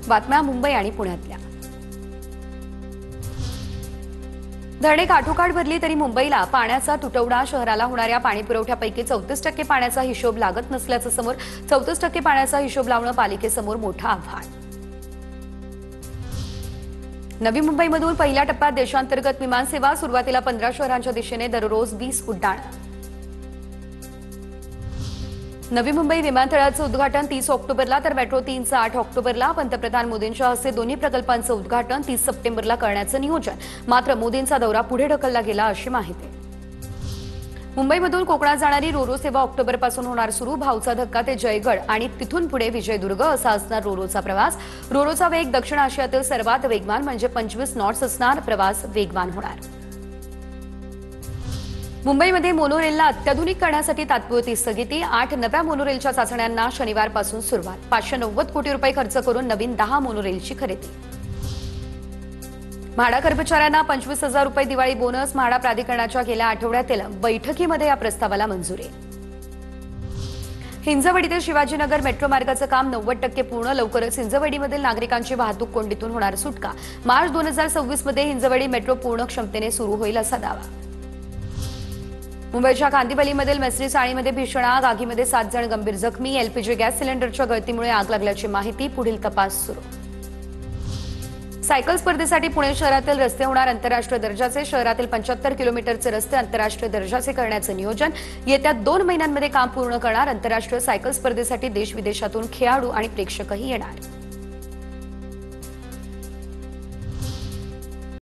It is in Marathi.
बातम्या मुंबई आणि पुण्यातल्या। धरणे काठोकाठ भरली तरी मुंबईला पाण्याचा तुटवडा, शहराला होणाऱ्या पाणी पुरवठ्यापैकी 34% पाण्याचा हिशोब लागत नसल्याचं समोर। 34% पाण्याचा हिशोब लावणं पालिकेसमोर मोठं आव्हान। नवी मुंबईमधून पहिल्या टप्प्यात देशांतर्गत विमान सेवा, सुरुवातीला 15 शहरांच्या दिशेने दररोज 20 उड्डाणं। नवी मुंबई विमानतळाचं उद्घाटन 30 ऑक्टोबरला तर मेट्रो 3चं 8 ऑक्टोबरला। पंतप्रधान मोदींच्या हस्ते दोन्ही प्रकल्पांचं उद्घाटन 30 सप्टेंबरला करण्याचं नियोजन, मात्र मोदींचा दौरा पुढे ढकलला गेला अशी माहिती। मुंबईमधून कोकणात जाणारी रोरो सेवा ऑक्टोबरपासून होणार सुरू। भावचा धक्का ते जयगड आणि तिथून पुढे विजयदुर्ग असा असणार रोरोचा प्रवास। रोरोचा वेग दक्षिण आशियातील सर्वात वेगवान म्हणजे 25 नॉट्स असणार। प्रवास वेगवान होणार। मुंबईमध्ये मोनोरेलला अत्याधुनिक करण्यासाठी तात्पुरती स्थगिती। 8 नव्या मोनोरेलच्या चाचण्यांना शनिवारपासून सुरुवात। 590 कोटी रुपये खर्च करून नवीन 10 मोनोरेलची खरेदी। म्हाडा कर्मचाऱ्यांना 25,000 रुपये दिवाळी बोनस। म्हाडा प्राधिकरणाच्या गेल्या आठवड्यातील बैठकीमध्ये या प्रस्तावाला मंजुरी। हिंजवडी ते शिवाजीनगर मेट्रो मार्गाचं काम 90% पूर्ण। लवकरच हिंजवडीमधील नागरिकांची वाहतूक कोंडीतून होणार सुटका। मार्च 2026 मध्ये हिंजवडी मेट्रो पूर्ण क्षमतेने सुरू होईल असा दावा। मुंबईच्या कांदिवलीमधील मेसरी चाळीमध्ये भीषण आग, आगीमध्ये 7 जण गंभीर जखमी। एलपीजी गॅस सिलेंडरच्या गळतीमुळे आग लागल्याची माहिती, पुढील तपास सुरू। सायकल स्पर्धेसाठी पुणे शहरातील रस्ते होणार आंतरराष्ट्रीय दर्जाचे। शहरातील 75 किलोमीटरचे रस्ते आंतरराष्ट्रीय दर्जाचे करण्याचं नियोजन। येत्या 2 महिन्यांमध्ये काम पूर्ण करणार। आंतरराष्ट्रीय सायकल स्पर्धेसाठी देश विदेशातून खेळाडू आणि प्रेक्षकही येणार।